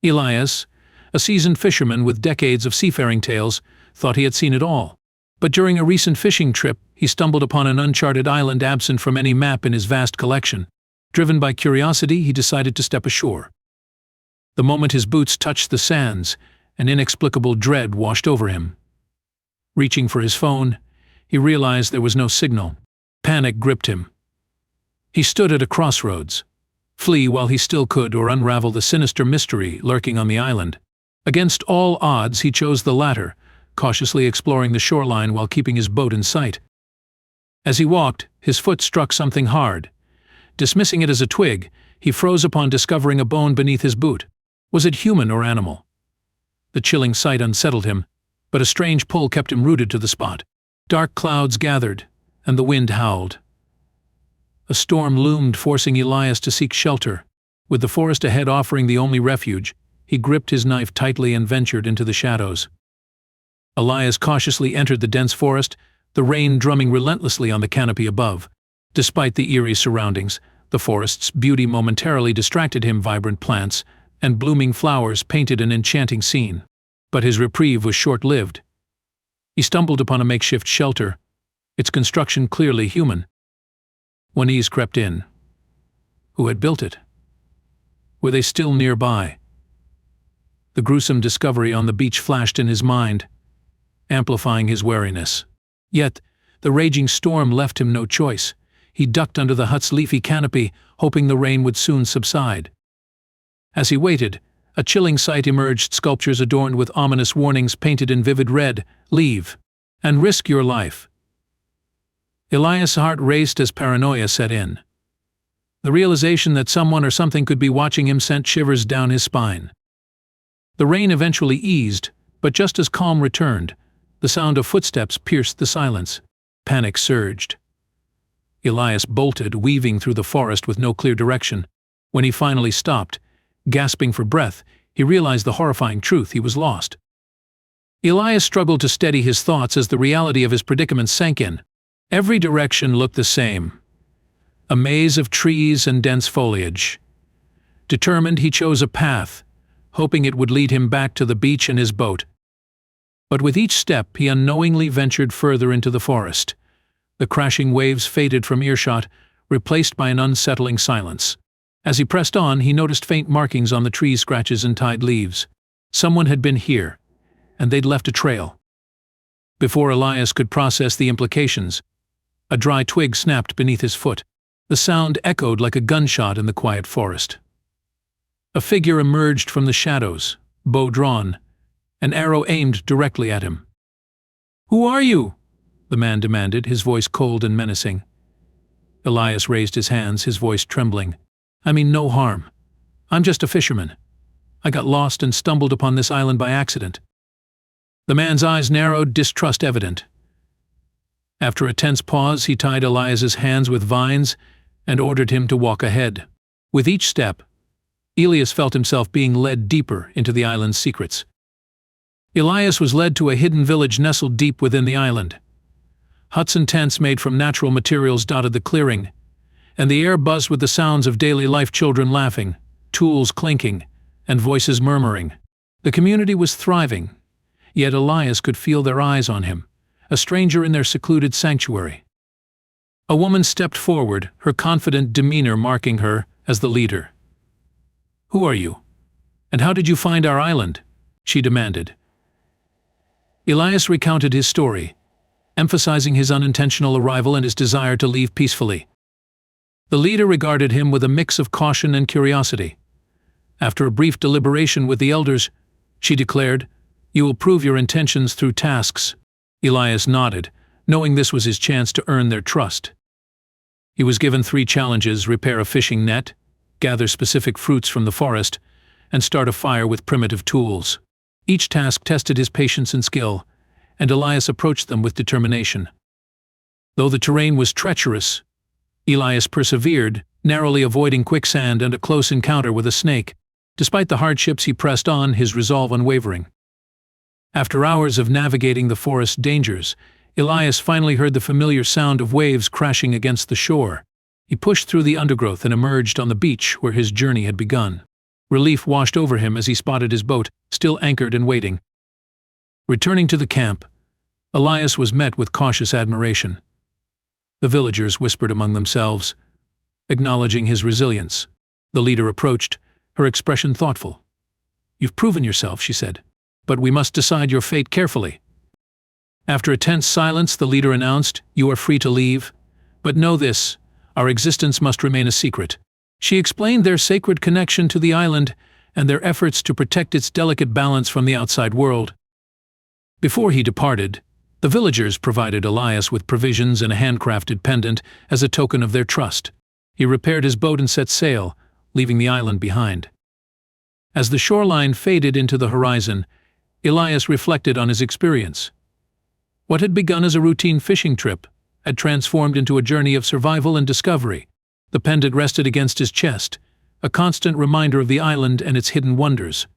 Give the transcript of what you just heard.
Elias, a seasoned fisherman with decades of seafaring tales, thought he had seen it all. But during a recent fishing trip, he stumbled upon an uncharted island absent from any map in his vast collection. Driven by curiosity, he decided to step ashore. The moment his boots touched the sands, an inexplicable dread washed over him. Reaching for his phone, he realized there was no signal. Panic gripped him. He stood at a crossroads. Flee while he still could or unravel the sinister mystery lurking on the island. Against all odds, he chose the latter, cautiously exploring the shoreline while keeping his boat in sight. As he walked, his foot struck something hard. Dismissing it as a twig, he froze upon discovering a bone beneath his boot. Was it human or animal? The chilling sight unsettled him, but a strange pull kept him rooted to the spot. Dark clouds gathered, and the wind howled. A storm loomed, forcing Elias to seek shelter. With the forest ahead offering the only refuge, he gripped his knife tightly and ventured into the shadows. Elias cautiously entered the dense forest, the rain drumming relentlessly on the canopy above. Despite the eerie surroundings, the forest's beauty momentarily distracted him. Vibrant plants and blooming flowers painted an enchanting scene. But his reprieve was short-lived. He stumbled upon a makeshift shelter, its construction clearly human. Unease crept in. Who had built it? Were they still nearby? The gruesome discovery on the beach flashed in his mind, amplifying his wariness. Yet, the raging storm left him no choice. He ducked under the hut's leafy canopy, hoping the rain would soon subside. As he waited, a chilling sight emerged, sculptures adorned with ominous warnings painted in vivid red: "Leave, and risk your life." Elias' heart raced as paranoia set in. The realization that someone or something could be watching him sent shivers down his spine. The rain eventually eased, but just as calm returned, the sound of footsteps pierced the silence. Panic surged. Elias bolted, weaving through the forest with no clear direction. When he finally stopped, gasping for breath, he realized the horrifying truth: he was lost. Elias struggled to steady his thoughts as the reality of his predicament sank in. Every direction looked the same: a maze of trees and dense foliage. Determined, he chose a path, hoping it would lead him back to the beach and his boat. But with each step, he unknowingly ventured further into the forest. The crashing waves faded from earshot, replaced by an unsettling silence. As he pressed on, he noticed faint markings on the trees, scratches and tied leaves. Someone had been here, and they'd left a trail. Before Elias could process the implications, a dry twig snapped beneath his foot. The sound echoed like a gunshot in the quiet forest. A figure emerged from the shadows, bow drawn, an arrow aimed directly at him. "Who are you?" the man demanded, his voice cold and menacing. Elias raised his hands, his voice trembling. "I mean no harm. I'm just a fisherman. I got lost and stumbled upon this island by accident." The man's eyes narrowed, distrust evident. After a tense pause, he tied Elias's hands with vines and ordered him to walk ahead. With each step, Elias felt himself being led deeper into the island's secrets. Elias was led to a hidden village nestled deep within the island. Huts and tents made from natural materials dotted the clearing, and the air buzzed with the sounds of daily life: children laughing, tools clinking, and voices murmuring. The community was thriving, yet Elias could feel their eyes on him, a stranger in their secluded sanctuary. A woman stepped forward, her confident demeanor marking her as the leader. "Who are you? And how did you find our island?" she demanded. Elias recounted his story, emphasizing his unintentional arrival and his desire to leave peacefully. The leader regarded him with a mix of caution and curiosity. After a brief deliberation with the elders, she declared, "You will prove your intentions through tasks." Elias nodded, knowing this was his chance to earn their trust. He was given 3 challenges: repair a fishing net, gather specific fruits from the forest, and start a fire with primitive tools. Each task tested his patience and skill, and Elias approached them with determination. Though the terrain was treacherous, Elias persevered, narrowly avoiding quicksand and a close encounter with a snake. Despite the hardships, he pressed on, his resolve unwavering. After hours of navigating the forest's dangers, Elias finally heard the familiar sound of waves crashing against the shore. He pushed through the undergrowth and emerged on the beach where his journey had begun. Relief washed over him as he spotted his boat, still anchored and waiting. Returning to the camp, Elias was met with cautious admiration. The villagers whispered among themselves, acknowledging his resilience. The leader approached, her expression thoughtful. "You've proven yourself," she said, "but we must decide your fate carefully." After a tense silence, the leader announced, "You are free to leave, but know this, our existence must remain a secret." She explained their sacred connection to the island and their efforts to protect its delicate balance from the outside world. Before he departed, the villagers provided Elias with provisions and a handcrafted pendant as a token of their trust. He repaired his boat and set sail, leaving the island behind. As the shoreline faded into the horizon, Elias reflected on his experience. What had begun as a routine fishing trip had transformed into a journey of survival and discovery. The pendant rested against his chest, a constant reminder of the island and its hidden wonders.